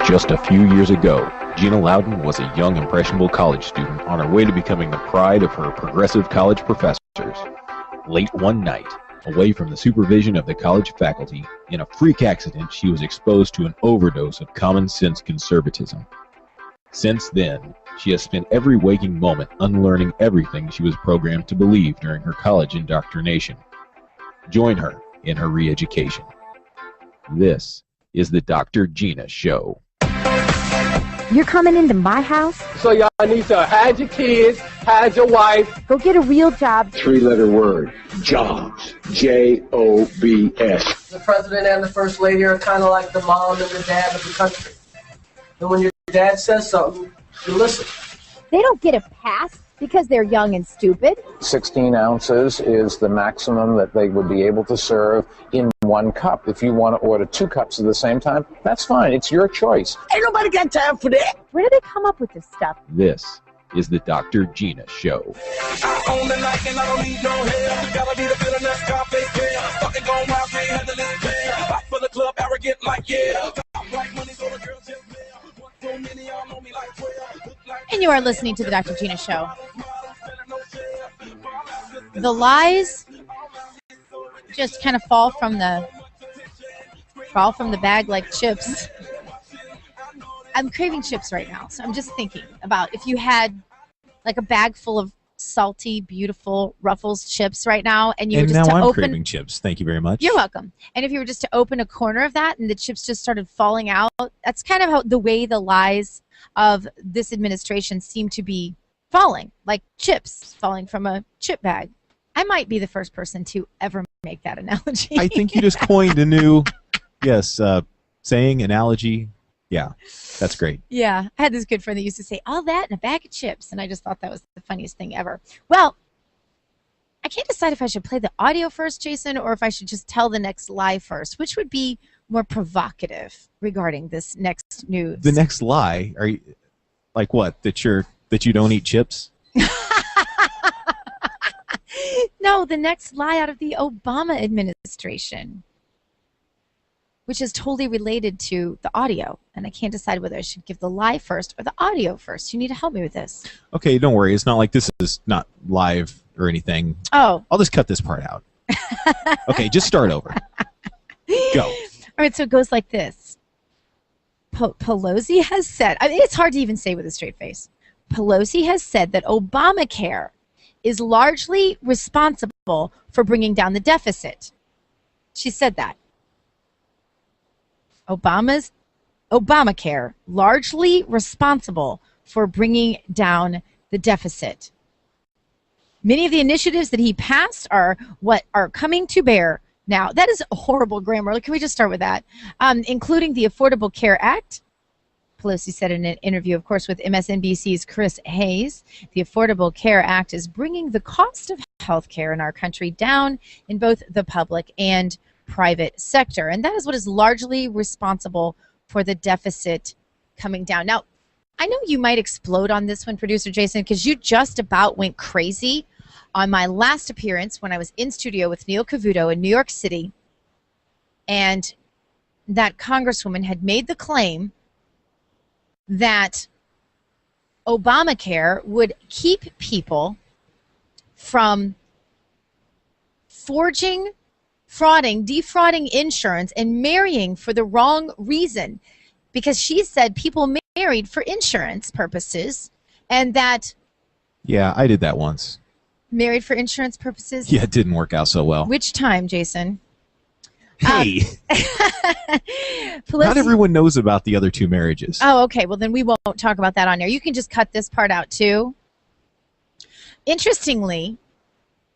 Just a few years ago, Gina Loudon was a young, impressionable college student on her way to becoming the pride of her progressive college professors. Late one night, away from the supervision of the college faculty, in a freak accident, she was exposed to an overdose of common-sense conservatism. Since then, she has spent every waking moment unlearning everything she was programmed to believe during her college indoctrination. Join her in her re-education. This is the Dr. Gina Show. You're coming into my house? So y'all need to hide your kids, hide your wife. Go get a real job. Three-letter word, jobs. J-O-B-S. The president and the first lady are kind of like the mom and the dad of the country. And when your dad says something, you listen. They don't get a pass because they're young and stupid. 16 ounces is the maximum that they would be able to serve in one cup. If you want to order 2 cups at the same time, that's fine. It's your choice. Ain't nobody got time for that. Where do they come up with this stuff? This is the Dr. Gina Show. I own the night and I don't need no help. Gotta be the villain that's Scarface Bill. Fucking going wild, can't handle this bill. Back for the club, arrogant like yeah. Like money, so the girls just mail. So many y'all know me like 12. And you are listening to the Dr. Gina Show. The lies just kind of fall from the bag like chips. I'm craving chips right now, so I'm just thinking about if you had like a bag full of salty, beautiful Ruffles chips right now, and you were just now to I'm open. craving chips. Thank you very much. You're welcome. And if you were just to open a corner of that, and the chips just started falling out, that's kind of how the way the lies of this administration seem to be falling, like chips falling from a chip bag. I might be the first person to ever make that analogy. I think you just coined a new, saying, analogy. Yeah, that's great. Yeah, I had this good friend that used to say, all that in a bag of chips, and I just thought that was the funniest thing ever. Well, I can't decide if I should play the audio first, Jason, or if I should just tell the next lie first, which would be more provocative regarding this next news. The next lie? Are you, like what, that you don't eat chips? No, the next lie out of the Obama administration, which is totally related to the audio. And I can't decide whether I should give the lie first or the audio first. You need to help me with this. Okay, don't worry. It's not like this is not live or anything. Oh. I'll just cut this part out. Okay, just start over. Go. All right, so it goes like this. Pelosi has said, I mean, it's hard to even say with a straight face. Pelosi has said that Obamacare is largely responsible for bringing down the deficit. She said that. Obamacare largely responsible for bringing down the deficit. Many of the initiatives that he passed are what are coming to bear now. That is horrible grammar. Can we just start with that? Including the Affordable Care Act. Pelosi said in an interview, of course, with MSNBC's Chris Hayes, the Affordable Care Act is bringing the cost of health care in our country down in both the public and private sector. And that is what is largely responsible for the deficit coming down. Now, I know you might explode on this one, Producer Jason, because you just about went crazy on my last appearance when I was in studio with Neil Cavuto in New York City. And that Congresswoman had made the claim that Obamacare would keep people from defrauding insurance and marrying for the wrong reason, because she said people married for insurance purposes, and that... Yeah, I did that once. Married for insurance purposes? Yeah, it didn't work out so well. Which time, Jason? Hey! Pelosi, not everyone knows about the other 2 marriages. Oh, okay. Well, then we won't talk about that on air. You can just cut this part out, too. Interestingly...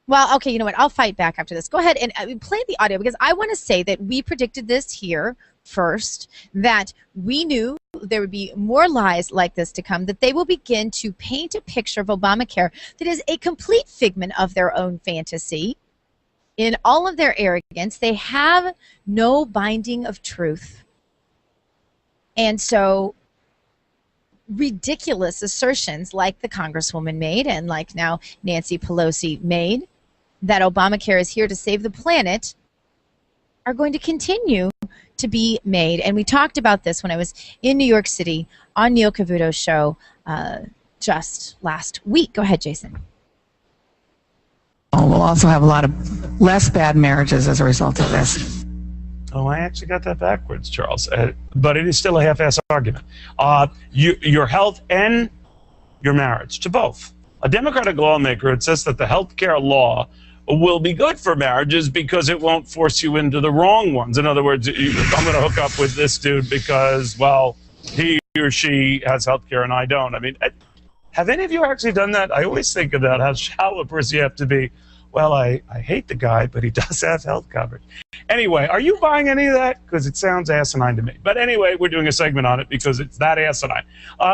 Well, okay, you know what? I'll fight back after this. Go ahead and play the audio, because I want to say that we predicted this here first, that we knew there would be more lies like this to come, that they will begin to paint a picture of Obamacare that is a complete figment of their own fantasy. In all of their arrogance, they have no binding of truth. And so ridiculous assertions like the Congresswoman made and like now Nancy Pelosi made, that Obamacare is here to save the planet, are going to continue to be made. And we talked about this when I was in New York City on Neil Cavuto's show just last week. Go ahead, Jason. We'll also have a lot of less bad marriages as a result of this. Oh, I actually got that backwards, Charles. But it is still a half-ass argument. Your health and your marriage, to both. A Democratic lawmaker had says that the health care law will be good for marriages because it won't force you into the wrong ones. In other words, I'm going to hook up with this dude because, well, he or she has health care and I don't. I mean, have any of you actually done that? I always think about how shallow a person you have to be. Well, I hate the guy, but he does have health coverage. Anyway, are you buying any of that? Because it sounds asinine to me. But anyway, we're doing a segment on it because it's that asinine.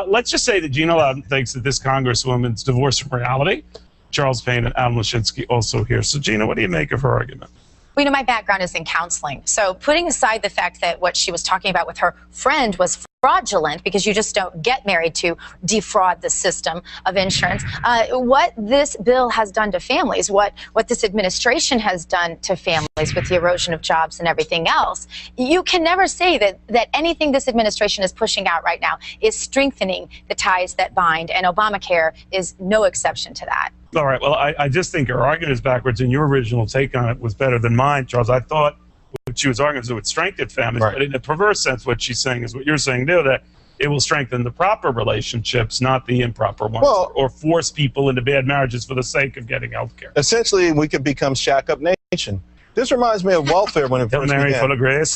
Let's just say that Gina Loudon thinks that this Congresswoman's divorced from reality. Charles Payne and Adam Lashinsky also here. So, Gina, what do you make of her argument? Well, you know, my background is in counseling. So putting aside the fact that what she was talking about with her friend was fraudulent, because you just don't get married to defraud the system of insurance. What this bill has done to families, what this administration has done to families with the erosion of jobs and everything else, you can never say that anything this administration is pushing out right now is strengthening the ties that bind, and Obamacare is no exception to that. All right. Well, I just think her argument is backwards, and your original take on it was better than mine, Charles. I thought what she was arguing is it would strengthen families, right. But in a perverse sense, what she's saying is what you're saying too, that it will strengthen the proper relationships, not the improper ones, or force people into bad marriages for the sake of getting health care. Essentially, we could become shack-up nation. This reminds me of welfare when it first began.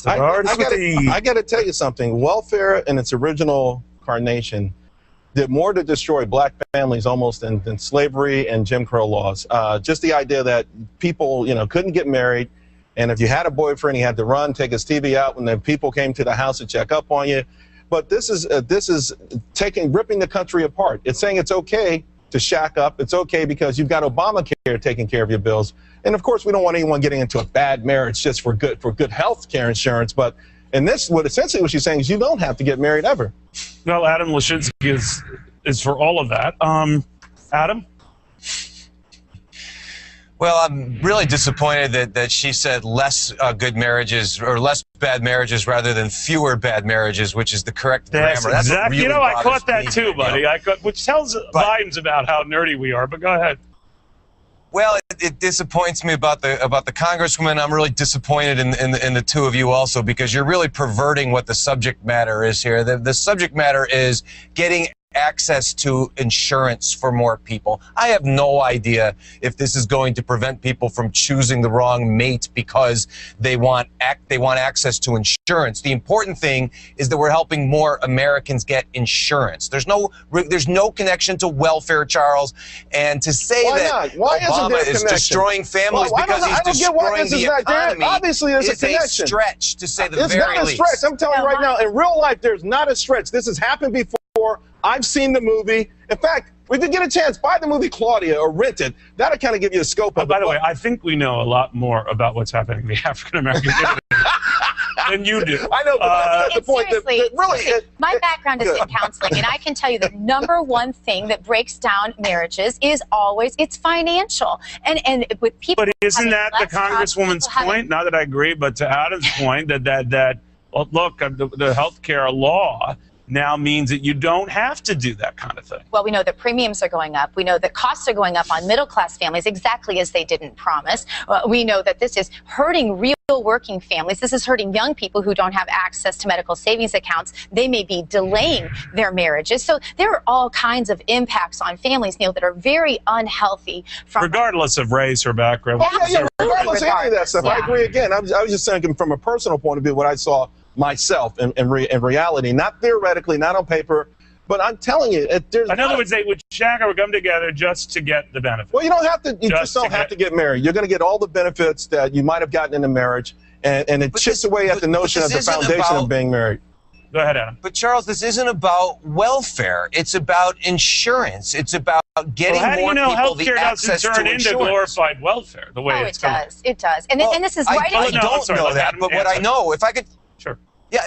I got to tell you something. Welfare in its original incarnation did more to destroy black families almost than slavery and Jim Crow laws. Just the idea that people, couldn't get married, and if you had a boyfriend, he had to run, take his TV out, and then people came to the house to check up on you. But this is ripping the country apart. It's saying it's okay to shack up. It's okay because you've got Obamacare taking care of your bills. And of course, we don't want anyone getting into a bad marriage just for good health care insurance. But in this, essentially what she's saying is you don't have to get married ever. Well, Adam Lashinsky is for all of that. Adam? Well, I'm really disappointed that she said less good marriages, or less bad marriages, rather than fewer bad marriages, which is the correct grammar. That's exactly. Really, I caught that too, buddy. Which tells volumes about how nerdy we are. But go ahead. Well, it disappoints me about the Congresswoman. I'm really disappointed in the two of you also, because you're really perverting what the subject matter is here. The subject matter is getting access to insurance for more people. I have no idea if this is going to prevent people from choosing the wrong mate because they want access to insurance. The important thing is that we're helping more Americans get insurance. There's no connection to welfare, Charles. And to say that Obama is destroying families because he's destroying the economy, obviously there's a connection. It's a stretch, to say the very least. It's not a stretch. I'm telling you right now, in real life, there's not a stretch. This has happened before. I've seen the movie. In fact, if you get a chance, buy the movie Claudia or rent it. That'll kind of give you a scope of it. By the way, I think we know a lot more about what's happening in the African-American community than you do. I know, but that's the point. Seriously, my background is in counseling, and I can tell you the number one thing that breaks down marriages is always it's financial. And with people, but isn't that the Congresswoman's point? Not that I agree, but to Adam's point that well, look, the health care law now means that you don't have to do that kind of thing. Well, we know that premiums are going up. We know that costs are going up on middle-class families exactly as they didn't promise. We know that this is hurting real working families. This is hurting young people who don't have access to medical savings accounts. They may be delaying their marriages. So there are all kinds of impacts on families, Neil, that are very unhealthy. Regardless of race or background. Regardless of any of that stuff. Yeah. I agree again. I was just saying from a personal point of view, what I saw myself in reality, not theoretically, not on paper, but I'm telling you, there's. In other words, they would shack or come together just to get the benefits. Well, you don't have to. You just don't have to get married. You're going to get all the benefits that you might have gotten in a marriage, and it chips away at the notion of the foundation of being married. Go ahead, Adam. But Charles, this isn't about welfare. It's about insurance. It's about getting more people the access to insurance. How do you know healthcare doesn't turn into glorified welfare the way it's going? It does. And this is right. I don't know that, but what I know, if I could. Sure. Yeah,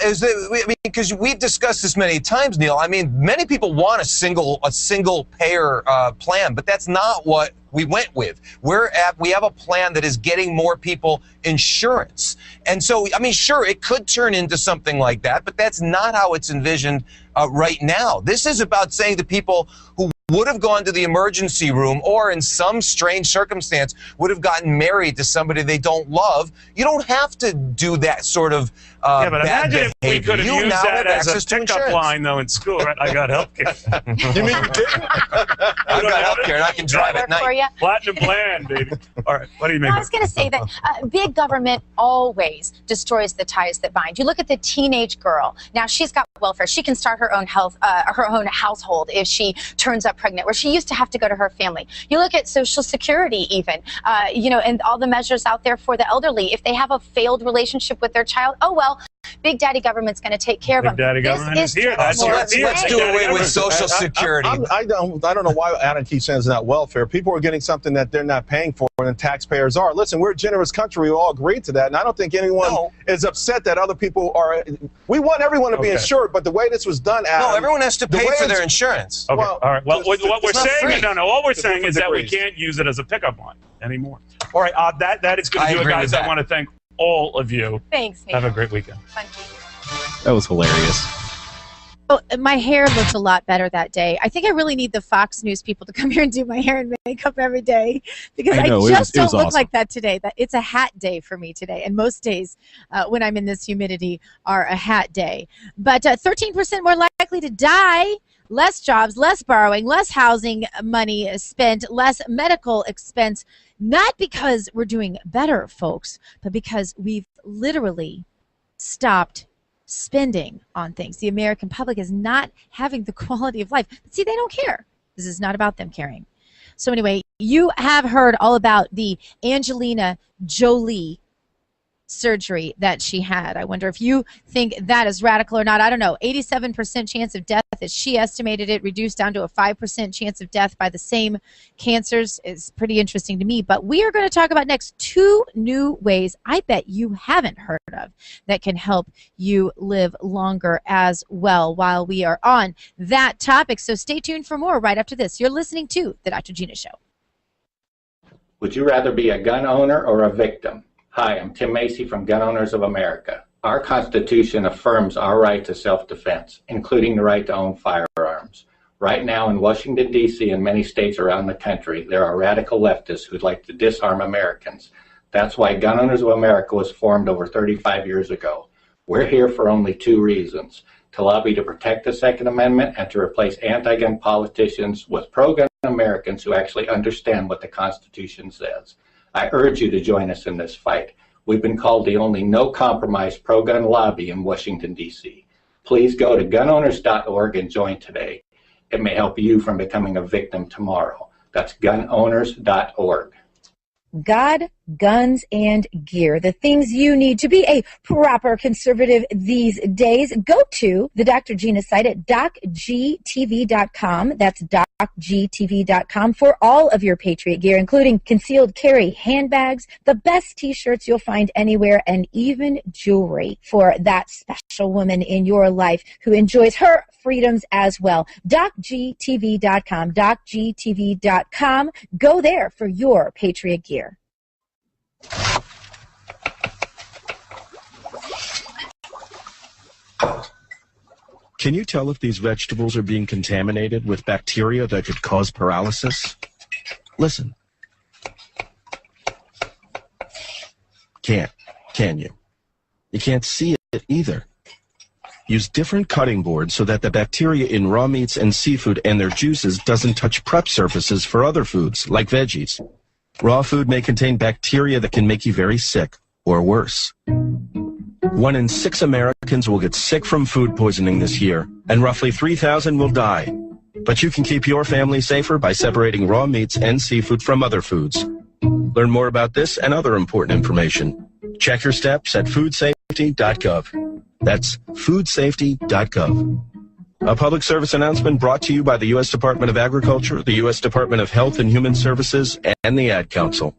because we've discussed this many times, Neil. I mean, many people want a single payer plan, but that's not what we went with. We have a plan that is getting more people insurance. And so, I mean, sure, it could turn into something like that, but that's not how it's envisioned right now. This is about saying to people who would have gone to the emergency room or in some strange circumstance would have gotten married to somebody they don't love. You don't have to do that sort of yeah, but bad imagine if we could have You used now that have as access a to pickup insurance. line, though, in school, right? I got health care. You mean you didn't? I've got health care and I can drive at For night. you. Platinum plan, baby. All right, what do you make Well, I of was going to say that big government always destroys the ties that bind. You look at the teenage girl. Now she's got welfare. She can start her own her own household if she turns up pregnant, where she used to have to go to her family. You look at Social Security, even, and all the measures out there for the elderly. If they have a failed relationship with their child, oh well, Big Daddy government's going to take care of them. Big Daddy government is here. That's So let's do away with Social Security. I don't know why Adam keeps saying it's not welfare. People are getting something that they're not paying for, and taxpayers are. Listen, we're a generous country. We all agree to that, and I don't think anyone is upset that other people are. We want everyone to be insured, but the way this was done, Adam, No, everyone has to pay for their insurance. Okay, Well, all right. Well, what we're saying, all we're saying is that we degrees. can't use it as a pickup line anymore. All right, that is going I to do it, agree guys. with I that. want to thank all of you. Thanks, Have a great weekend. That was hilarious. Oh, my hair looked a lot better that day. I think I really need the Fox News people to come here and do my hair and makeup every day because I know, I just it was don't look awesome. like that today. It's a hat day for me today, and most days when I'm in this humidity are a hat day. But 13% more likely to die, less jobs, less borrowing, less housing money spent, less medical expense, not because we're doing better, folks, but because we've literally stopped spending on things. The American public is not having the quality of life. But see, they don't care. This is not about them caring. So anyway, you have heard all about the Angelina Jolie surgery that she had. I wonder if you think that is radical or not. I don't know. 87% chance of death, as she estimated it, reduced down to a 5% chance of death by the same cancers is pretty interesting to me. But we are going to talk about next 2 new ways I bet you haven't heard of that can help you live longer as well while we are on that topic. So stay tuned for more right after this. You're listening to The Dr. Gina Show. Would you rather be a gun owner or a victim? Hi, I'm Tim Macy from Gun Owners of America. Our Constitution affirms our right to self-defense, including the right to own firearms. Right now in Washington, D.C. and many states around the country, there are radical leftists who'd like to disarm Americans. That's why Gun Owners of America was formed over 35 years ago. We're here for only 2 reasons: to lobby to protect the Second Amendment and to replace anti-gun politicians with pro-gun Americans who actually understand what the Constitution says. I urge you to join us in this fight. We've been called the only no-compromise pro-gun lobby in Washington, D.C. Please go to gunowners.org and join today. It may help you from becoming a victim tomorrow. That's gunowners.org. God, guns, and gear. The things you need to be a proper conservative these days. Go to the Dr. Gina site at docgtv.com. That's docgtv.com for all of your Patriot gear, including concealed carry handbags, the best t-shirts you'll find anywhere, and even jewelry for that special woman in your life who enjoys her freedoms as well. docgtv.com, docgtv.com. Go there for your Patriot gear. Can you tell if these vegetables are being contaminated with bacteria that could cause paralysis? Listen. Can't, can you? You can't see it either. Use different cutting boards so that the bacteria in raw meats and seafood and their juices doesn't touch prep surfaces for other foods, like veggies. Raw food may contain bacteria that can make you very sick, or worse. 1 in 6 Americans will get sick from food poisoning this year, and roughly 3,000 will die. But you can keep your family safer by separating raw meats and seafood from other foods. Learn more about this and other important information. Check your steps at foodsafety.gov. That's foodsafety.gov. A public service announcement brought to you by the U.S. Department of Agriculture, the U.S. Department of Health and Human Services, and the Ad Council.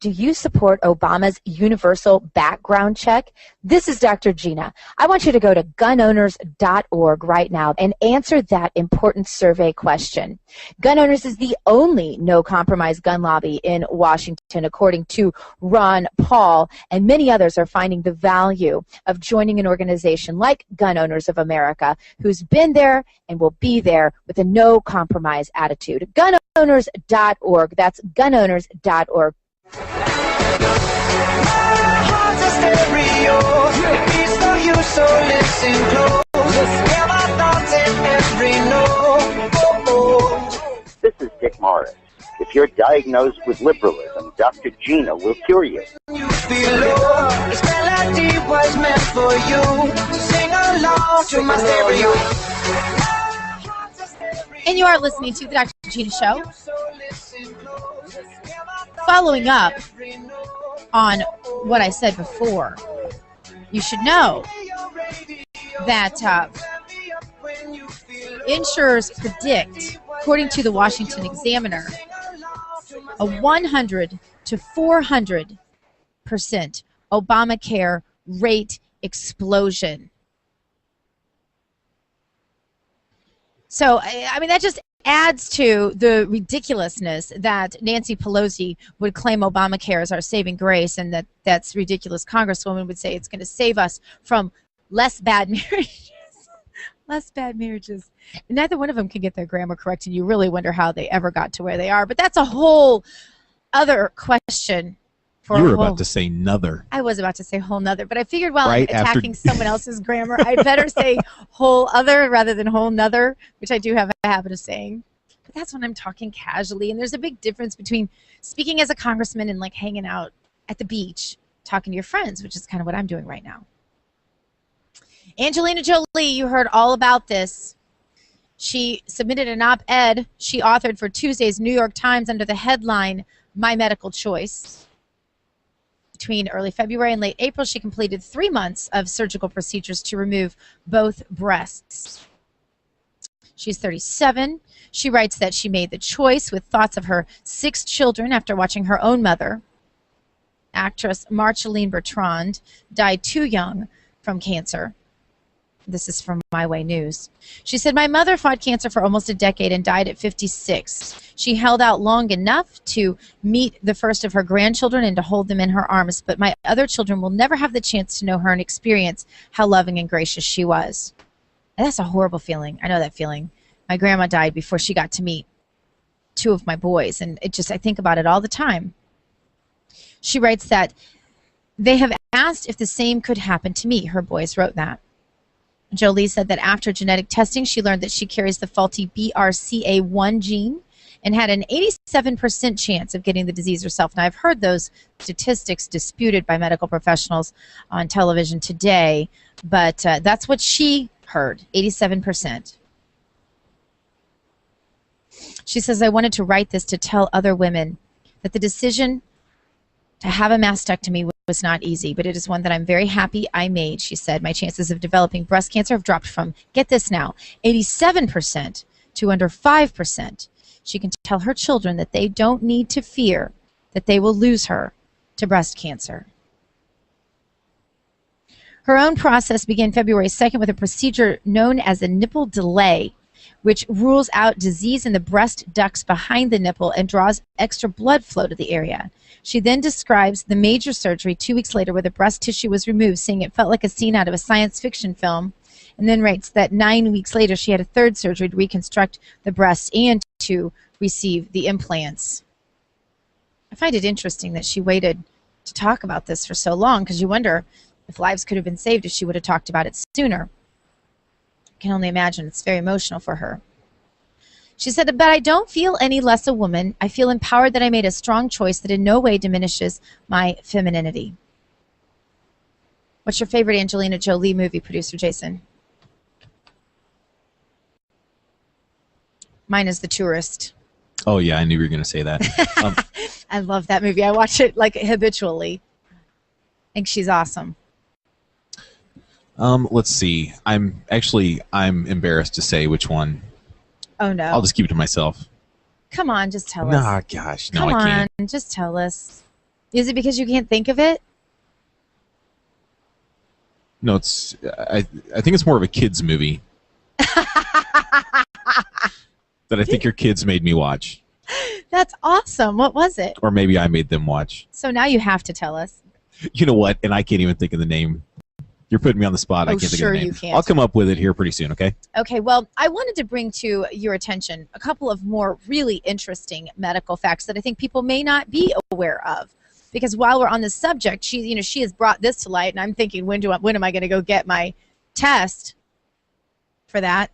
Do you support Obama's universal background check? This is Dr. Gina. I want you to go to gunowners.org right now and answer that important survey question. Gun Owners is the only no-compromise gun lobby in Washington, according to Ron Paul, and many others are finding the value of joining an organization like Gun Owners of America, who's been there and will be there with a no-compromise attitude. Gunowners.org. That's gunowners.org. This is Dick Morris. If you're diagnosed with liberalism, Dr. Gina will cure you. This melody was meant for you, so sing along to my stereo. And you are listening to the Dr. Gina Show. Following up on what I said before, you should know that insurers predict, according to the Washington Examiner, a 100 to 400% Obamacare rate explosion. So, I mean, that just adds to the ridiculousness that Nancy Pelosi would claim Obamacare is our saving grace, and that's ridiculous. Congresswoman would say it's going to save us from less bad marriages. Less bad marriages. Neither one of them can get their grammar correct, and you really wonder how they ever got to where they are. But that's a whole other question. You were about to say nother. I was about to say whole nother, but I figured while right I'm attacking someone else's grammar, I'd better say whole other rather than whole nother, which I do have a habit of saying. But that's when I'm talking casually, and there's a big difference between speaking as a congressman and like hanging out at the beach talking to your friends, which is kind of what I'm doing right now. Angelina Jolie, you heard all about this. She submitted an op-ed she authored for Tuesday's New York Times under the headline, My Medical Choice. Between early February and late April, she completed 3 months of surgical procedures to remove both breasts. She's 37. She writes that she made the choice with thoughts of her 6 children after watching her own mother. Actress Marceline Bertrand died too young from cancer. This is from My Way News. She said, my mother fought cancer for almost a decade and died at 56. She held out long enough to meet the first of her grandchildren and to hold them in her arms, but my other children will never have the chance to know her and experience how loving and gracious she was. And that's a horrible feeling. I know that feeling. My grandma died before she got to meet 2 of my boys, and I think about it all the time. She writes that they have asked if the same could happen to me. Her boys wrote that. Jolie said that after genetic testing, she learned that she carries the faulty BRCA1 gene and had an 87% chance of getting the disease herself. Now, I've heard those statistics disputed by medical professionals on television today, but that's what she heard, 87%. She says, I wanted to write this to tell other women that the decision to have a mastectomy was not easy, but it is one that I'm very happy I made, she said. My chances of developing breast cancer have dropped from, get this now, 87% to under 5%. She can tell her children that they don't need to fear that they will lose her to breast cancer. Her own process began February 2nd with a procedure known as a nipple delay, which rules out disease in the breast ducts behind the nipple and draws extra blood flow to the area. She then describes the major surgery 2 weeks later where the breast tissue was removed, saying it felt like a scene out of a science fiction film, and then writes that 9 weeks later she had a third surgery to reconstruct the breast and to receive the implants. I find it interesting that she waited to talk about this for so long, because you wonder if lives could have been saved if she would have talked about it sooner. I can only imagine it's very emotional for her. She said, but I don't feel any less a woman. I feel empowered that I made a strong choice that in no way diminishes my femininity. What's your favorite Angelina Jolie movie, producer Jason? Mine is The Tourist. Oh, yeah, I knew you were going to say that. I love that movie. I watch it like habitually. I think she's awesome. Let's see. I'm embarrassed to say which one. Oh, no. I'll just keep it to myself. Come on, just tell us. Nah, gosh. No, Come I can't. on, just tell us. Is it because you can't think of it? No, it's. I think it's more of a kids movie that I think your kids made me watch. That's awesome. What was it? Or maybe I made them watch. So now you have to tell us. You know what? And I can't even think of the name. You're putting me on the spot. I can't think of the name. You can't. I'll come up with it here pretty soon, okay? Okay, well, I wanted to bring to your attention a couple of more really interesting medical facts that I think people may not be aware of. Because while we're on this subject, she has brought this to light, and I'm thinking, when am I going to go get my test for that?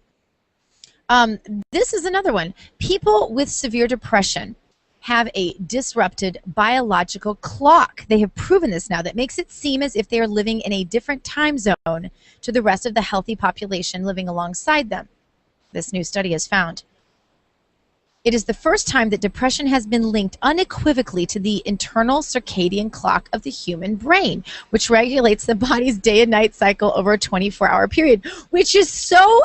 This is another one. People with severe depression have a disrupted biological clock. They have proven this now. That makes it seem as if they are living in a different time zone to the rest of the healthy population living alongside them. This new study has found. It is the first time that depression has been linked unequivocally to the internal circadian clock of the human brain, which regulates the body's day and night cycle over a 24-hour period, which is so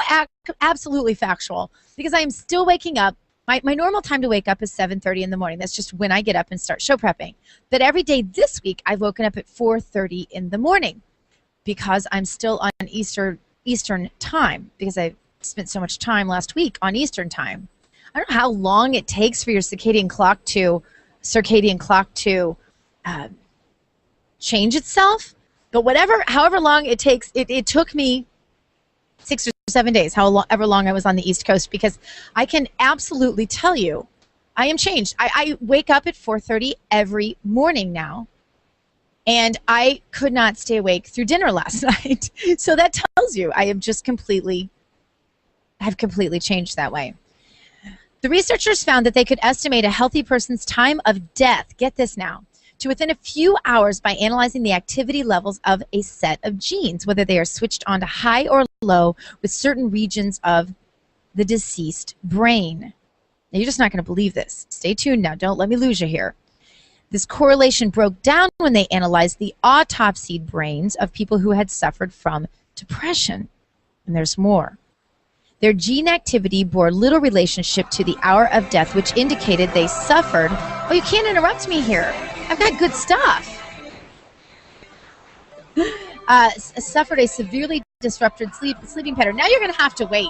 absolutely factual because I am still waking up. My normal time to wake up is 7:30 in the morning. That's just when I get up and start show prepping. But every day this week, I've woken up at 4:30 in the morning because I'm still on Eastern time because I spent so much time last week on Eastern time. I don't know how long it takes for your circadian clock to change itself, but however long it takes, it took me 6 or 7 days, however long I was on the East Coast, because I can absolutely tell you I am changed. I wake up at 4:30 every morning now, and I could not stay awake through dinner last night. So that tells you I've completely changed that way. The researchers found that they could estimate a healthy person's time of death, get this now, to within a few hours by analyzing the activity levels of a set of genes, whether they are switched on to high or low with certain regions of the deceased brain. Now, you're just not going to believe this. Stay tuned now. Don't let me lose you here. This correlation broke down when they analyzed the autopsied brains of people who had suffered from depression. And there's more. Their gene activity bore little relationship to the hour of death, which indicated they suffered. Oh, you can't interrupt me here. I've got good stuff. Suffered a severely disrupted sleeping pattern. Now you're going to have to wait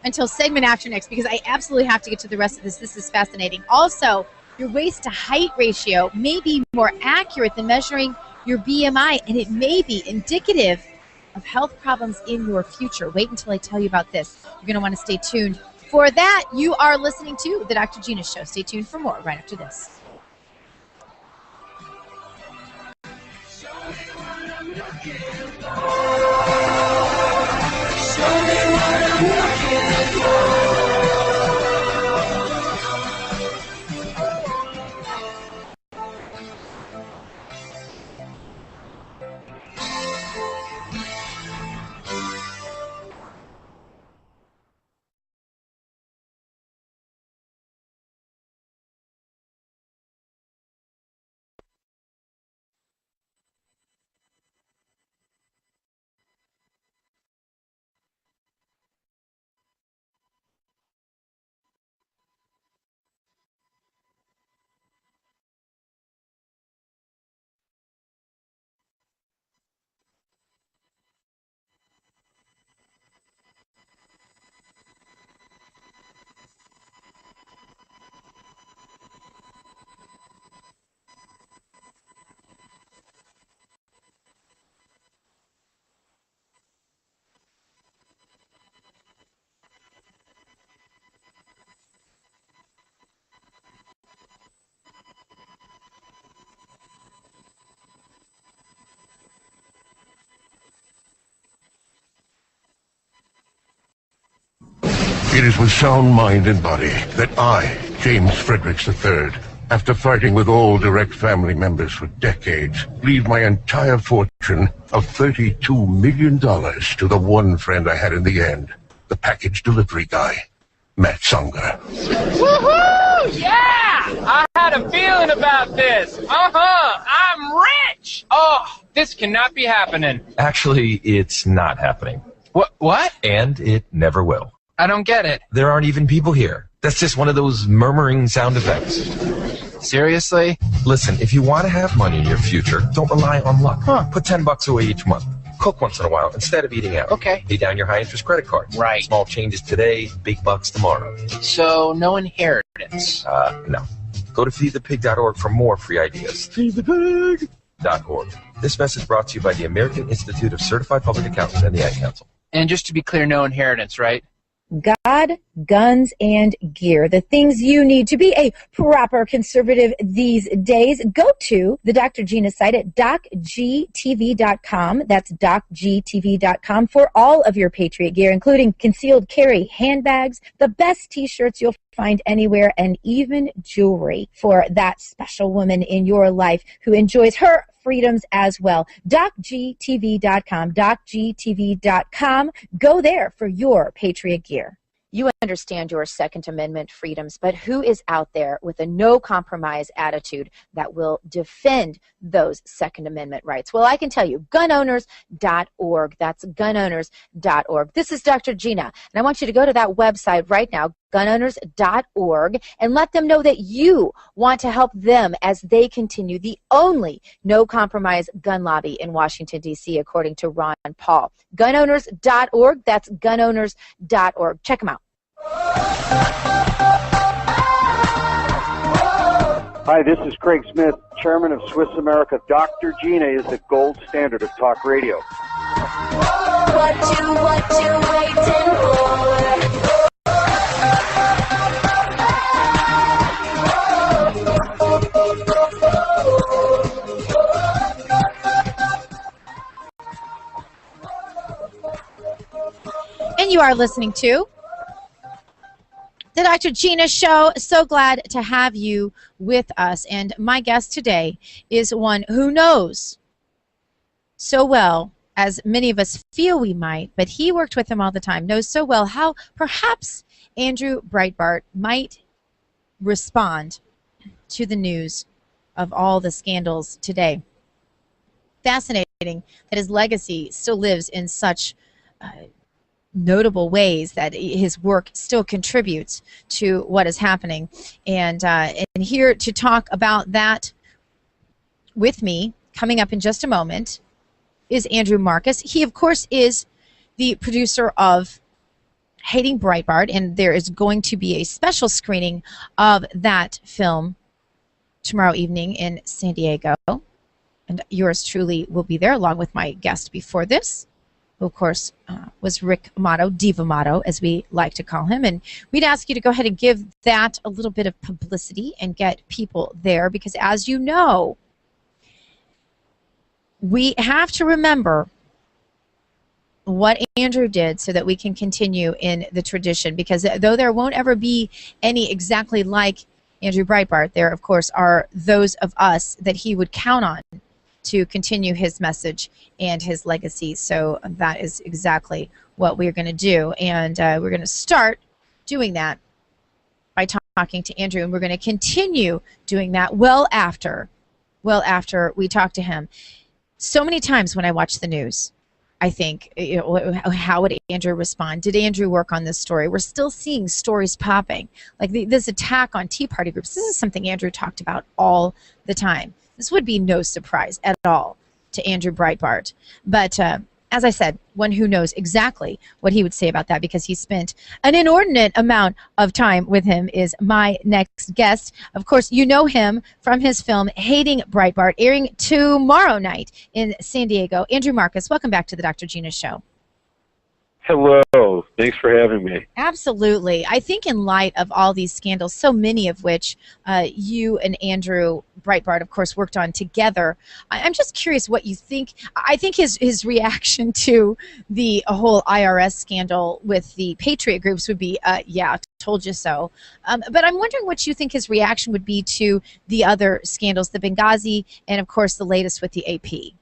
until segment after next because I absolutely have to get to the rest of this. This is fascinating. Also, your waist to height ratio may be more accurate than measuring your BMI, and it may be indicative of health problems in your future. Wait until I tell you about this. You're going to want to stay tuned for that. You are listening to The Dr. Gina Show. Stay tuned for more right after this. It is with sound mind and body that I, James Fredericks III, after fighting with all direct family members for decades, leave my entire fortune of $32 million to the one friend I had in the end, the package delivery guy, Matt Sunger. Woohoo! Yeah! I had a feeling about this. I'm rich! Oh, this cannot be happening. Actually, it's not happening. What? And it never will. I don't get it. There aren't even people here. That's just one of those murmuring sound effects. Seriously? Listen, if you want to have money in your future, don't rely on luck. Put $10 away each month. Cook once in a while instead of eating out. Okay. Pay down your high-interest credit card. Right. Small changes today, big bucks tomorrow. So, no inheritance. No. Go to feedthepig.org for more free ideas. Feedthepig.org. This message brought to you by the American Institute of Certified Public Accountants and the Ad Council. And just to be clear, no inheritance, right? God, guns, and gear. The things you need to be a proper conservative these days. Go to the Dr. Gina site at docgtv.com. That's docgtv.com for all of your Patriot gear, including concealed carry handbags, the best T-shirts you'll find anywhere, and even jewelry for that special woman in your life who enjoys her freedoms as well. DocGTV.com, DocGTV.com. Go there for your Patriot gear. You understand your Second Amendment freedoms, but who is out there with a no-compromise attitude that will defend those Second Amendment rights? Well, I can tell you, gunowners.org. That's gunowners.org. This is Dr. Gina, and I want you to go to that website right now, gunowners.org, and let them know that you want to help them as they continue the only no-compromise gun lobby in Washington, D.C., according to Ron Paul. Gunowners.org. That's gunowners.org. Check them out. Hi, this is Craig Smith, chairman of Swiss America. Dr. Gina is the gold standard of talk radio. What you waiting for? And you are listening to the Dr. Gina Show. So glad to have you with us. And my guest today is one who knows so well, as many of us feel we might, but he worked with him all the time, knows so well how perhaps Andrew Breitbart might respond to the news of all the scandals today. Fascinating that his legacy still lives in such notable ways, that his work still contributes to what is happening. And here to talk about that with me, coming up in just a moment, is Andrew Marcus. He, of course, is the producer of Hating Breitbart, and there is going to be a special screening of that film tomorrow evening in San Diego. And yours truly will be there, along with my guest before this, who, of course, was Rick Amato, Diva Amato, as we like to call him. And we'd ask you to go ahead and give that a little bit of publicity and get people there, because as you know, we have to remember what Andrew did so that we can continue in the tradition, because though there won't ever be any exactly like Andrew Breitbart, there, of course, are those of us that he would count on to continue his message and his legacy. So that is exactly what we're going to do. And we're going to start doing that by talking to Andrew, and we're going to continue doing that well after we talk to him. So many times when I watch the news, I think, how would Andrew respond? Did Andrew work on this story? We're still seeing stories popping, like this attack on Tea Party groups. This is something Andrew talked about all the time. This would be no surprise at all to Andrew Breitbart. But as I said, one who knows exactly what he would say about that, because he spent an inordinate amount of time with him, is my next guest. Of course, you know him from his film Hating Breitbart, airing tomorrow night in San Diego. Andrew Marcus, welcome back to the Dr. Gina Show. Hello. Thanks for having me. Absolutely. I think in light of all these scandals, so many of which you and Andrew Breitbart, of course, worked on together, I'm just curious what you think. I think his reaction to the whole IRS scandal with the Patriot groups would be, yeah, told you so. But I'm wondering what you think his reaction would be to the other scandals, the Benghazi, and, of course, the latest with the AP.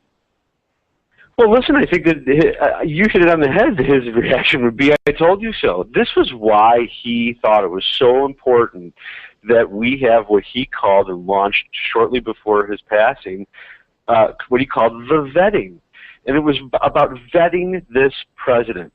Well, listen, I think that you hit it on the head. His reaction would be, I told you so. This was why he thought it was so important that we have what he called, and launched shortly before his passing, what he called the vetting. And it was about vetting this president.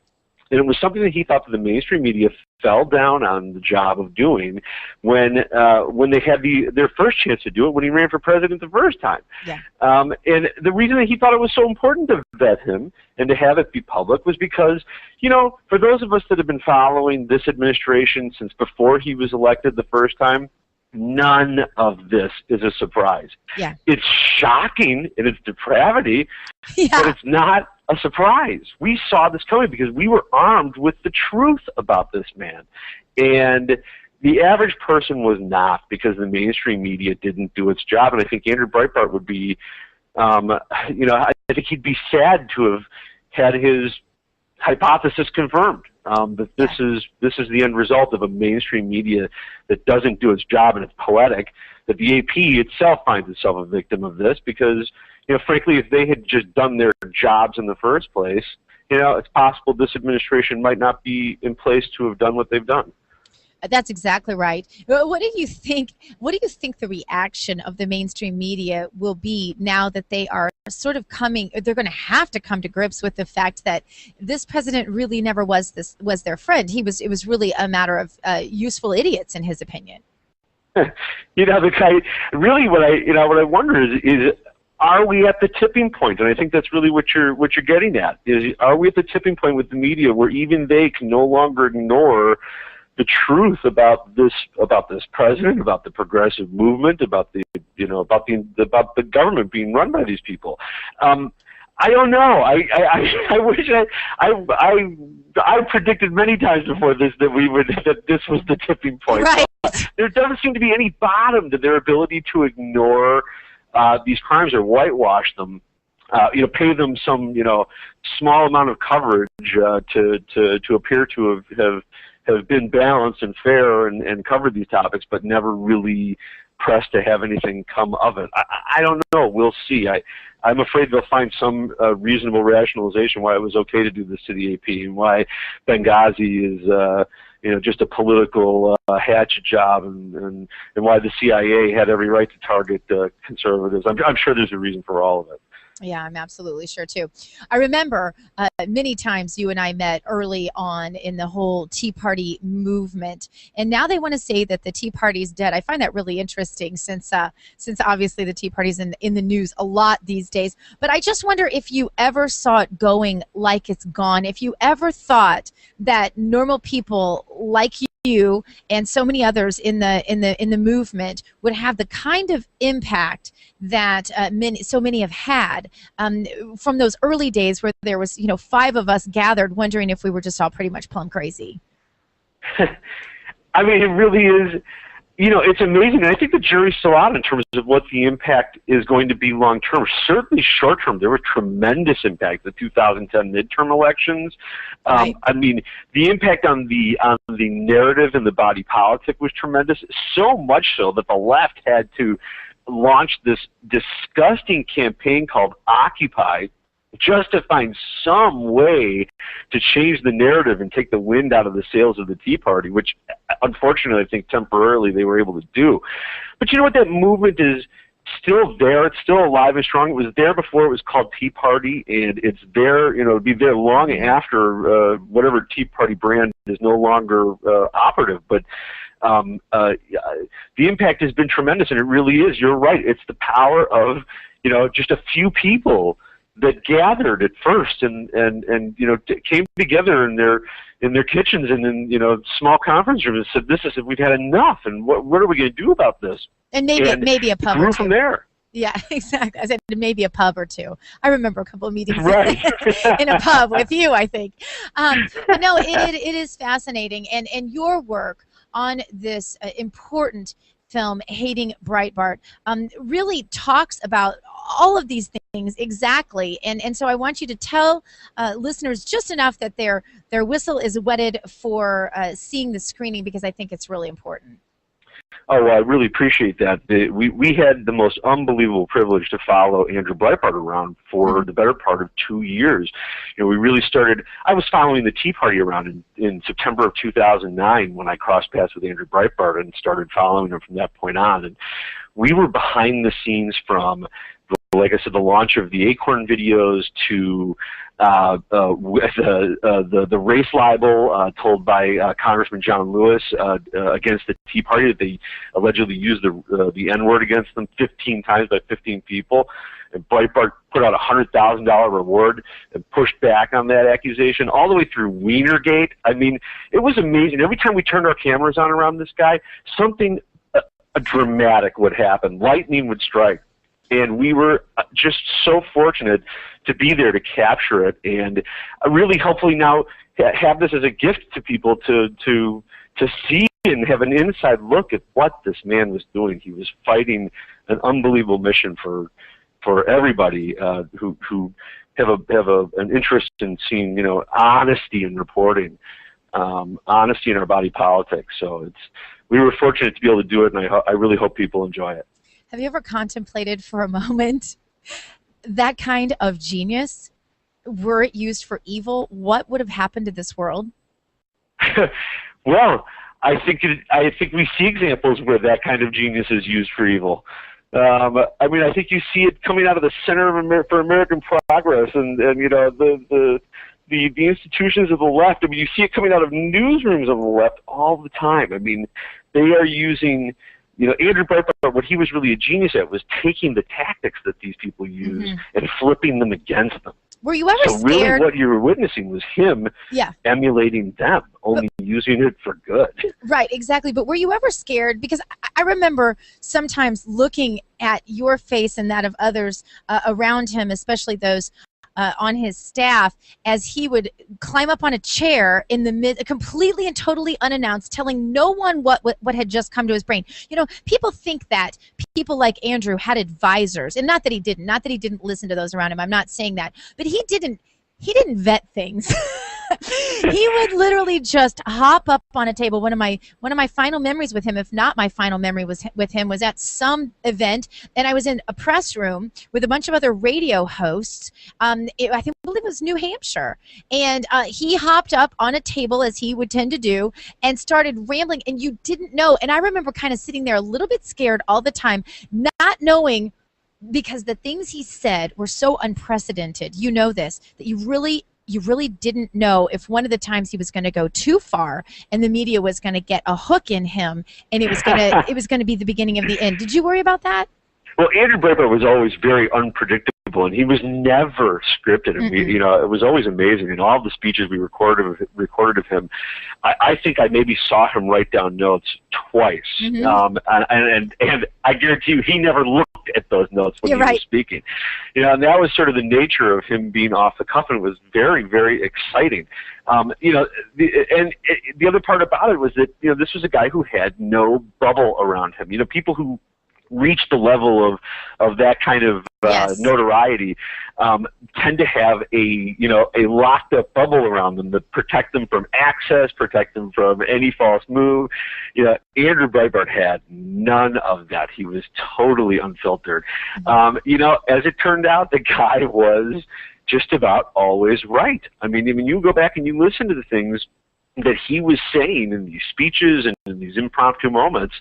And it was something that he thought that the mainstream media fell down on the job of doing when they had their first chance to do it when he ran for president the first time. Yeah. And the reason that he thought it was so important to vet him and to have it be public was because, you know, for those of us that have been following this administration since before he was elected the first time, none of this is a surprise. Yeah. It's shocking in its depravity, but it's not a surprise. We saw this coming because we were armed with the truth about this man. And the average person was not, because the mainstream media didn't do its job. And I think Andrew Breitbart would be, you know, I think he'd be sad to have had his hypothesis confirmed. That this is the end result of a mainstream media that doesn't do its job, and it's poetic that the AP itself finds itself a victim of this because, you know, frankly, if they had just done their jobs in the first place, you know, it's possible this administration might not be in place to have done what they've done. That's exactly right. What do you think? What do you think the reaction of the mainstream media will be now that they are sort of coming? They're going to have to come to grips with the fact that this president really never was their friend. It was really a matter of useful idiots, in his opinion. You know, really what I wonder is are we at the tipping point? And I think that's really what you're getting at. Is are we at the tipping point with the media where even they can no longer ignore the truth about this president, about the progressive movement, about the government being run by these people? I don't know. I wish I predicted many times before this that this was the tipping point. Right. There doesn't seem to be any bottom to their ability to ignore these crimes or whitewash them. You know, pay them some, you know, small amount of coverage to appear to have been balanced and fair and covered these topics, but never really pressed to have anything come of it. I don't know. We'll see. I'm afraid they'll find some reasonable rationalization why it was okay to do this to the AP and why Benghazi is you know, just a political hatchet job, and why the CIA had every right to target conservatives. I'm sure there's a reason for all of it. Yeah, I'm absolutely sure too. I remember many times you and I met early on in the whole Tea Party movement, and now they want to say that the Tea Party's dead. I find that really interesting since obviously the Tea Party's in the news a lot these days. But I just wonder if you ever saw it going like it's gone. If you ever thought that normal people like you and so many others in the movement would have the kind of impact that so many have had from those early days where there was, you know, 5 of us gathered wondering if we were just all pretty much plumb crazy. I mean, it really is. You know, it's amazing. I think the jury's still out in terms of what the impact is going to be long term. Certainly short term, there was tremendous impact. The 2010 midterm elections. Right. I mean, the impact on the narrative and the body politic was tremendous. So much so that the left had to launch this disgusting campaign called Occupy, just to find some way to change the narrative and take the wind out of the sails of the Tea Party, which unfortunately I think temporarily they were able to do. But you know what? That movement is still there. It's still alive and strong. It was there before it was called Tea Party, and it's there, you know, it'll be there long after whatever Tea Party brand is no longer operative. But the impact has been tremendous, and it really is. You're right. It's the power of, you know, just a few people that gathered at first and you know, came together in their kitchens and in, you know, small conference rooms and said, we've had enough, and what are we going to do about this? And maybe a pub grew or two. from there. Yeah, exactly. I said maybe a pub or two. I remember a couple of meetings Right. in a pub with you, I think. But no, it is fascinating, and your work on this important film, Hating Breitbart, really talks about all of these things exactly. And so I want you to tell listeners just enough that their whistle is wetted for seeing the screening, because I think it's really important. Oh, well, I really appreciate that. We had the most unbelievable privilege to follow Andrew Breitbart around for the better part of 2 years. You know, we really started, I was following the Tea Party around in September of 2009 when I crossed paths with Andrew Breitbart and started following him from that point on. And we were behind the scenes from like I said, the launch of the Acorn videos to the race libel told by Congressman John Lewis against the Tea Party, that they allegedly used the N-word against them 15 times by 15 people. And Breitbart put out a $100,000 reward and pushed back on that accusation, all the way through Wienergate. I mean, it was amazing. Every time we turned our cameras on around this guy, something dramatic would happen. Lightning would strike. And we were just so fortunate to be there to capture it, and really, hopefully, now have this as a gift to people to see and have an inside look at what this man was doing. He was fighting an unbelievable mission for everybody who have an interest in seeing, you know, honesty in reporting, honesty in our body politics. So we were fortunate to be able to do it, and I really hope people enjoy it. Have you ever contemplated for a moment that kind of genius, were it used for evil, what would have happened to this world? Well, I think we see examples where that kind of genius is used for evil. I mean, I think you see it coming out of the Center for American Progress, and you know, the institutions of the left. I mean, you see it coming out of newsrooms of the left all the time. I mean, they are using. You know, Andrew Breitbart, what he was really a genius at was taking the tactics that these people use and flipping them against them. Were you ever scared? Really what you were witnessing was him emulating them, only using it for good. Right, exactly. But were you ever scared? Because I remember sometimes looking at your face and that of others around him, especially those on his staff, as he would climb up on a chair in the mid, completely and totally unannounced, telling no one what had just come to his brain. You know, people think that people like Andrew had advisors, and not that he didn't listen to those around him. I'm not saying that, but he didn't vet things. He would literally just hop up on a table. One of my final memories with him, if not my final memory with him, was at some event, and I was in a press room with a bunch of other radio hosts. I believe it was New Hampshire, and he hopped up on a table, as he would tend to do, and started rambling, and you didn't know. And I remember kind of sitting there a little bit scared all the time, not knowing, because the things he said were so unprecedented. You know this, that you really didn't know if one of the times he was going to go too far and the media was going to get a hook in him, and it was going to be the beginning of the end. Did you worry about that? Well, Andrew Breitbart was always very unpredictable, and he was never scripted. And you know, it was always amazing. In all the speeches we recorded of him, I think I maybe saw him write down notes twice. And I guarantee you, he never looked at those notes when he was speaking. You know, and that was sort of the nature of him being off the cuff, and it was very, very exciting. You know, the other part about it was that, you know, this was a guy who had no bubble around him. You know, people who reach the level of that kind of notoriety tend to have a locked up bubble around them that protect them from access, protect them from any false move. You know, Andrew Breitbart had none of that. He was totally unfiltered. You know, as it turned out, the guy was just about always right. I mean, you go back and you listen to the things that he was saying in these speeches and in these impromptu moments.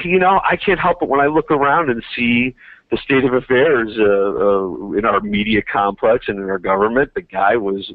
You know, I can't help it when I look around and see the state of affairs in our media complex and in our government. The guy was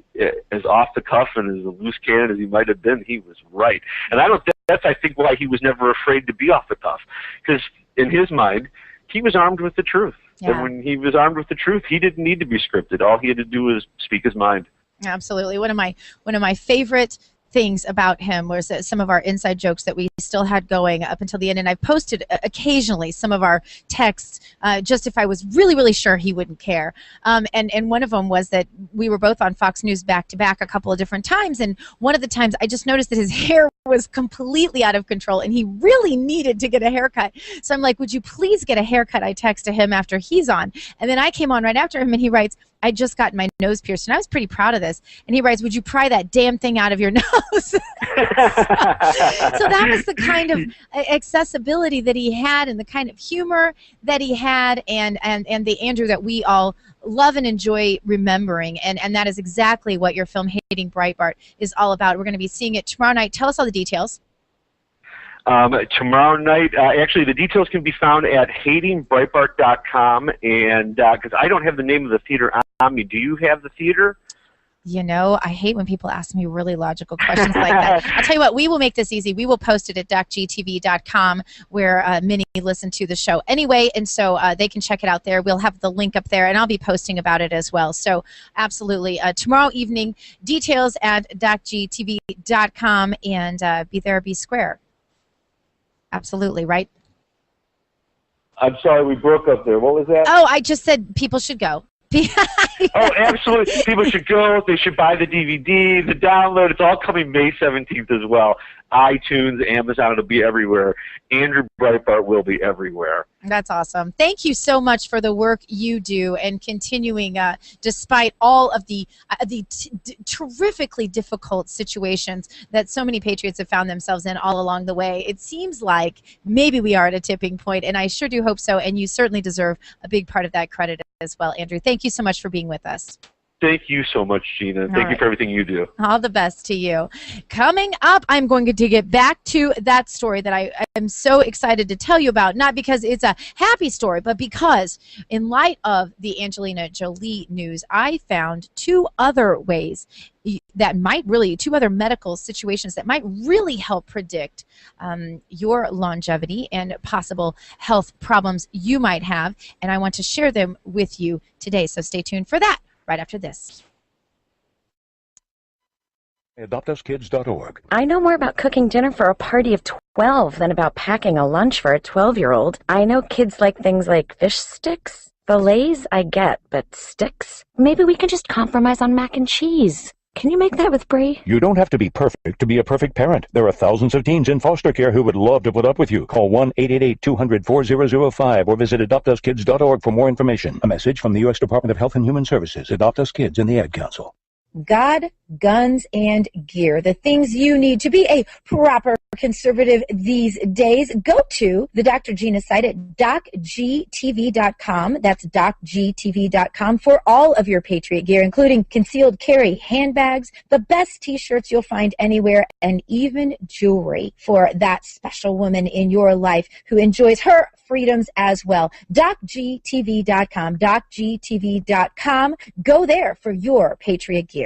as off the cuff and as a loose cannon as he might have been. He was right, and that's I think why he was never afraid to be off the cuff, because in his mind he was armed with the truth. And when he was armed with the truth, he didn't need to be scripted. All he had to do was speak his mind. Absolutely. One of my favorite things about him was some of our inside jokes that we still had going up until the end, and I posted occasionally some of our texts just if I was really, really sure he wouldn't care. And one of them was that we were both on Fox News back to back a couple of different times, and one of the times I just noticed that his hair was completely out of control and he really needed to get a haircut. So I'm like, would you please get a haircut? I text to him after he's on, and then I came on right after him, and he writes, I just got my nose pierced, and I was pretty proud of this. And he writes, would you pry that damn thing out of your nose? So that was the kind of accessibility that he had, and the kind of humor that he had, and the Andrew that we all love and enjoy remembering. And that is exactly what your film Hating Breitbart is all about. We're going to be seeing it tomorrow night. Tell us all the details. Tomorrow night, actually, the details can be found at hatingbreitbart.com, and because I don't have the name of the theater on me, do you have the theater? You know, I hate when people ask me really logical questions like that. I'll tell you what, we will make this easy. We will post it at docgtv.com where many listen to the show anyway, and so they can check it out there. We'll have the link up there, and I'll be posting about it as well. So absolutely. Tomorrow evening, details at docgtv.com, and be there, be square. Absolutely, right? I'm sorry, we broke up there. What was that? Oh, I just said people should go. Oh, absolutely. People should go. They should buy the DVD, the download. It's all coming May 17th as well. iTunes, Amazon, it'll be everywhere. Andrew Breitbart will be everywhere. That's awesome. Thank you so much for the work you do and continuing despite all of the terrifically difficult situations that so many patriots have found themselves in all along the way. It seems like maybe we are at a tipping point, and I sure do hope so, and you certainly deserve a big part of that credit as well, Andrew. Thank you so much for being with us. Thank you so much, Gina. Thank you for everything you do. All the best to you. Coming up, I'm going to get back to that story that I am so excited to tell you about, not because it's a happy story, but because in light of the Angelina Jolie news, I found two other ways that might really, two other medical situations that might really help predict your longevity and possible health problems you might have, and I want to share them with you today, so stay tuned for that. Right after this. AdoptUsKids.org. I know more about cooking dinner for a party of 12 than about packing a lunch for a 12-year-old. I know kids like things like fish sticks. Fillets, I get, but sticks? Maybe we can just compromise on mac and cheese. Can you make that with Brie? You don't have to be perfect to be a perfect parent. There are thousands of teens in foster care who would love to put up with you. Call 1-888-200-4005 or visit AdoptUsKids.org for more information. A message from the U.S. Department of Health and Human Services, Adopt Us Kids, and the Ad Council. God, guns, and gear. The things you need to be a proper conservative these days. Go to the Dr. Gina site at docgtv.com. That's docgtv.com for all of your Patriot gear, including concealed carry handbags, the best t-shirts you'll find anywhere, and even jewelry for that special woman in your life who enjoys her freedoms as well. docgtv.com, docgtv.com. Go there for your Patriot gear.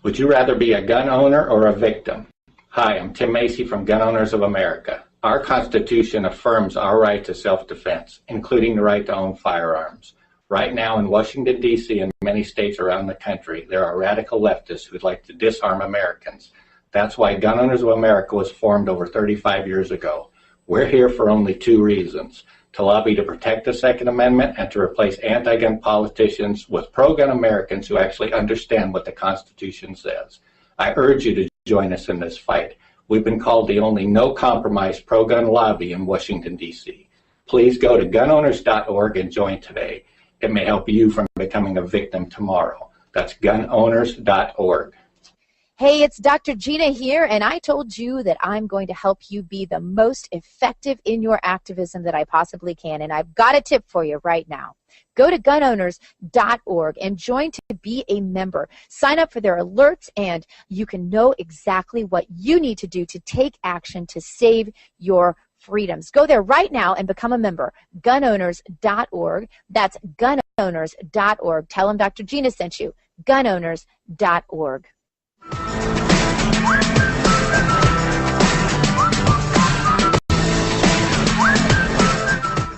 Would you rather be a gun owner or a victim? Hi, I'm Tim Macy from Gun Owners of America. Our Constitution affirms our right to self-defense, including the right to own firearms. Right now in Washington, D.C. and many states around the country, there are radical leftists who'd like to disarm Americans. That's why Gun Owners of America was formed over 35 years ago. We're here for only two reasons: to lobby to protect the Second Amendment and to replace anti-gun politicians with pro-gun Americans who actually understand what the Constitution says. I urge you to join us in this fight. We've been called the only no-compromise pro-gun lobby in Washington, D.C. Please go to gunowners.org and join today. It may help you from becoming a victim tomorrow. That's gunowners.org. Hey, it's Dr. Gina here, and I told you that I'm going to help you be the most effective in your activism that I possibly can, and I've got a tip for you right now. Go to gunowners.org and join to be a member. Sign up for their alerts, and you can know exactly what you need to do to take action to save your freedoms. Go there right now and become a member. Gunowners.org. That's gunowners.org. Tell them Dr. Gina sent you. Gunowners.org.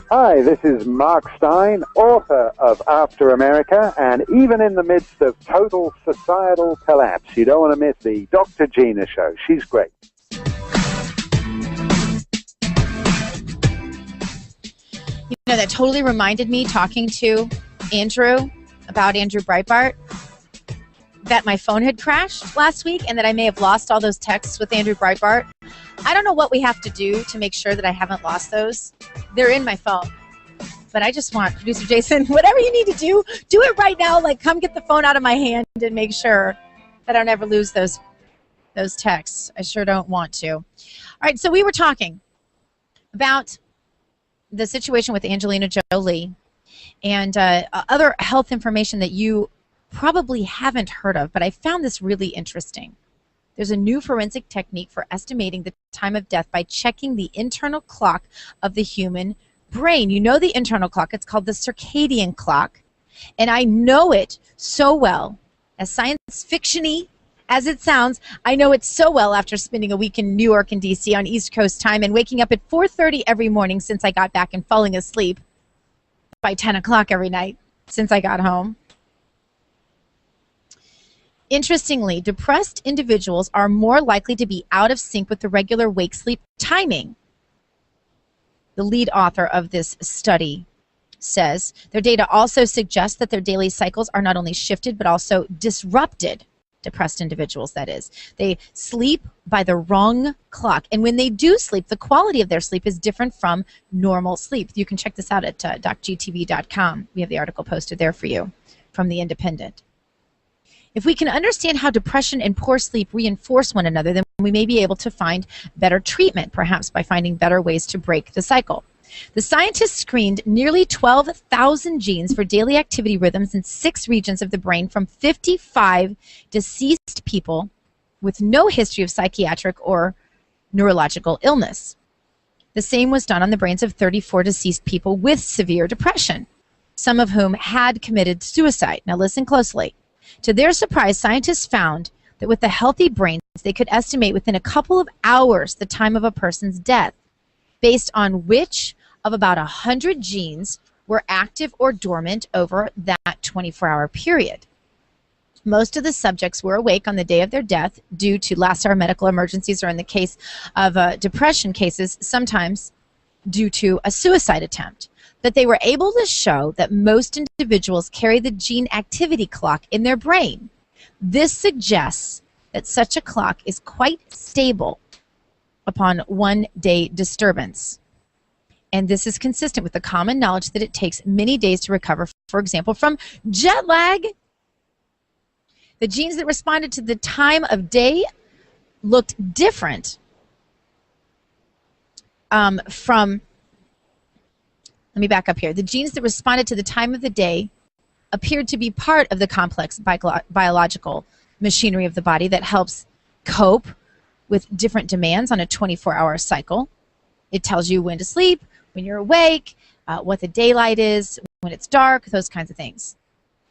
Hi, this is Mark Stein, author of After America, and even in the midst of total societal collapse, you don't want to miss the Dr. Gina Show. She's great. You know, that totally reminded me, talking to Andrew about Andrew Breitbart, that my phone had crashed last week and that I may have lost all those texts with Andrew Breitbart. I don't know what we have to do to make sure that I haven't lost those. They're in my phone. But I just want, producer Jason, whatever you need to do it right now. Like, come get the phone out of my hand and make sure that I don't ever lose those texts. I sure don't want to. All right, so we were talking about the situation with Angelina Jolie and other health information that you probably haven't heard of, but I found this really interesting. There's a new forensic technique for estimating the time of death by checking the internal clock of the human brain. You know the internal clock. It's called the circadian clock. And I know it so well, as science fiction-y as it sounds, I know it so well after spending a week in New York and D.C. on East Coast time and waking up at 4:30 every morning since I got back and falling asleep by 10 o'clock every night since I got home. Interestingly, depressed individuals are more likely to be out of sync with the regular wake-sleep timing. The lead author of this study says their data also suggests that their daily cycles are not only shifted but also disrupted. Depressed individuals, that is. They sleep by the wrong clock. And when they do sleep, the quality of their sleep is different from normal sleep. You can check this out at docgtv.com. We have the article posted there for you from The Independent. If we can understand how depression and poor sleep reinforce one another, then we may be able to find better treatment, perhaps by finding better ways to break the cycle. The scientists screened nearly 12,000 genes for daily activity rhythms in 6 regions of the brain from 55 deceased people with no history of psychiatric or neurological illness. The same was done on the brains of 34 deceased people with severe depression, some of whom had committed suicide. Now listen closely. To their surprise, scientists found that with the healthy brains, they could estimate within a couple of hours the time of a person's death, based on which of about 100 genes were active or dormant over that 24-hour period. Most of the subjects were awake on the day of their death due to last-hour medical emergencies, or in the case of depression cases, sometimes due to a suicide attempt. But they were able to show that most individuals carry the gene activity clock in their brain. This suggests that such a clock is quite stable upon one-day disturbance. And this is consistent with the common knowledge that it takes many days to recover, for example, from jet lag. The genes that responded to the time of day looked different let me back up here. The genes that responded to the time of the day appeared to be part of the complex biological machinery of the body that helps cope with different demands on a 24-hour cycle. It tells you when to sleep, when you're awake, what the daylight is, when it's dark, those kinds of things.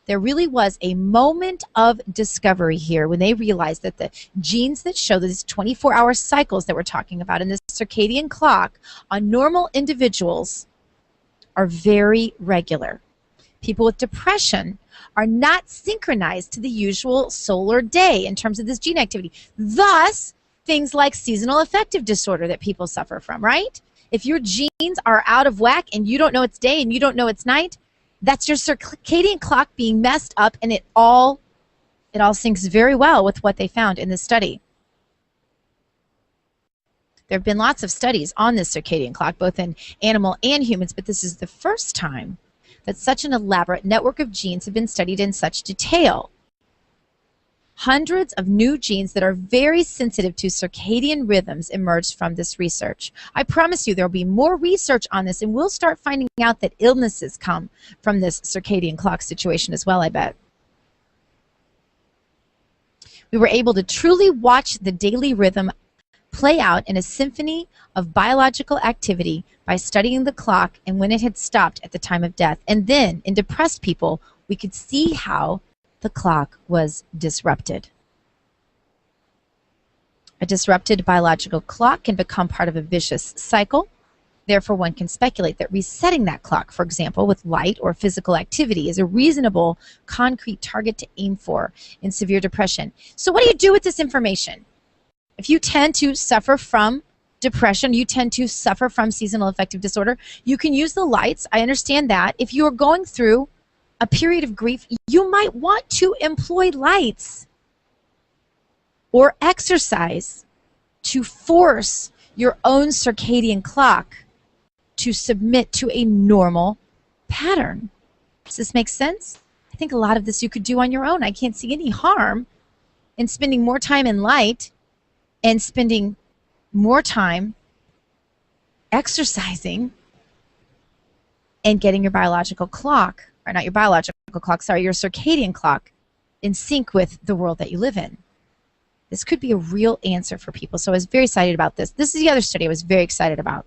There really was a moment of discovery here when they realized that the genes that show these 24-hour cycles that we're talking about in this circadian clock on normal individuals are very regular. People with depression are not synchronized to the usual solar day in terms of this gene activity. Thus, things like seasonal affective disorder that people suffer from, right? If your genes are out of whack and you don't know it's day and you don't know it's night, that's your circadian clock being messed up, and it all syncs very well with what they found in this study. There have been lots of studies on this circadian clock, both in animal and humans, but this is the first time that such an elaborate network of genes have been studied in such detail. Hundreds of new genes that are very sensitive to circadian rhythms emerged from this research. I promise you there will be more research on this, and we'll start finding out that illnesses come from this circadian clock situation as well, I bet. We were able to truly watch the daily rhythm play out in a symphony of biological activity by studying the clock and when it had stopped at the time of death. And then, in depressed people, we could see how the clock was disrupted. A disrupted biological clock can become part of a vicious cycle. Therefore, one can speculate that resetting that clock, for example, with light or physical activity, is a reasonable, concrete target to aim for in severe depression. So what do you do with this information? If you tend to suffer from depression, you tend to suffer from seasonal affective disorder, you can use the lights. I understand that. If you are going through a period of grief, you might want to employ lights or exercise to force your own circadian clock to submit to a normal pattern. Does this make sense? I think a lot of this you could do on your own. I can't see any harm in spending more time in light and spending more time exercising and getting your biological clock, or not your biological clock, sorry, your circadian clock in sync with the world that you live in. This could be a real answer for people. So I was very excited about this. This is the other study I was very excited about.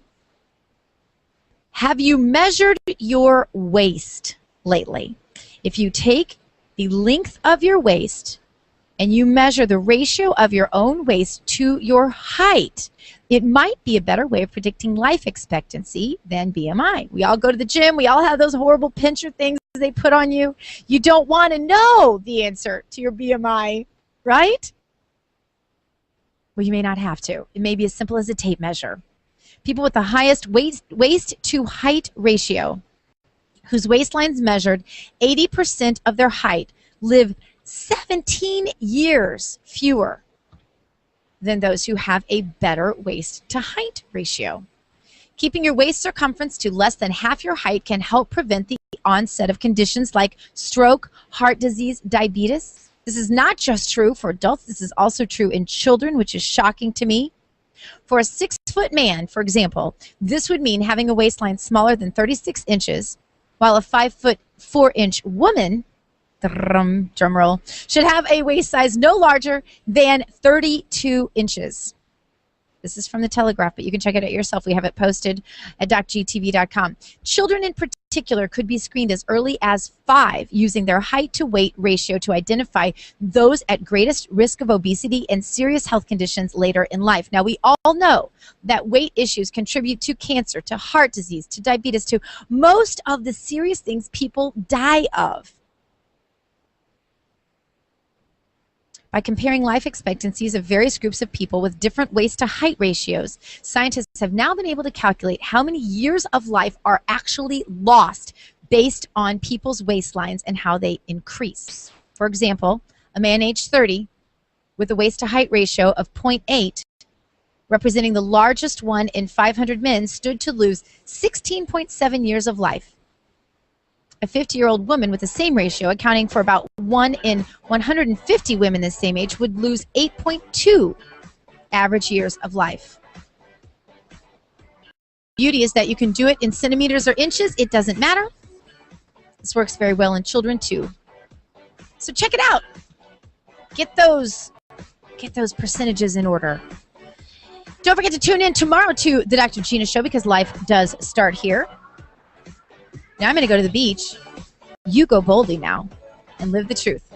Have you measured your waist lately? If you take the length of your waist and you measure the ratio of your own waist to your height, it might be a better way of predicting life expectancy than BMI. We all go to the gym. We all have those horrible pincher things they put on you. You don't want to know the answer to your BMI, right? Well, you may not have to. It may be as simple as a tape measure. People with the highest waist to height ratio, whose waistlines measured 80% of their height, live 17 years fewer than those who have a better waist to height ratio. Keeping your waist circumference to less than half your height can help prevent the onset of conditions like stroke, heart disease, diabetes. This is not just true for adults. This is also true in children, which is shocking to me. For a 6-foot man, for example, this would mean having a waistline smaller than 36 inches, while a 5'4" woman, drum roll, should have a waist size no larger than 32 inches. This is from the Telegraph, but you can check it out yourself. We have it posted at docgtv.com. Children in particular could be screened as early as 5 using their height to weight ratio to identify those at greatest risk of obesity and serious health conditions later in life. Now, we all know that weight issues contribute to cancer, to heart disease, to diabetes, to most of the serious things people die of. By comparing life expectancies of various groups of people with different waist to height ratios, scientists have now been able to calculate how many years of life are actually lost based on people's waistlines and how they increase. For example, a man aged 30 with a waist to height ratio of 0.8, representing the largest one in 500 men, stood to lose 16.7 years of life. A 50-year-old woman with the same ratio, accounting for about 1 in 150 women the same age, would lose 8.2 average years of life. Beauty is that you can do it in centimeters or inches. It doesn't matter. This works very well in children too. So check it out. Get those percentages in order. Don't forget to tune in tomorrow to the Dr. Gina Show, because life does start here. Now I'm going to go to the beach. You go boldly now and live the truth.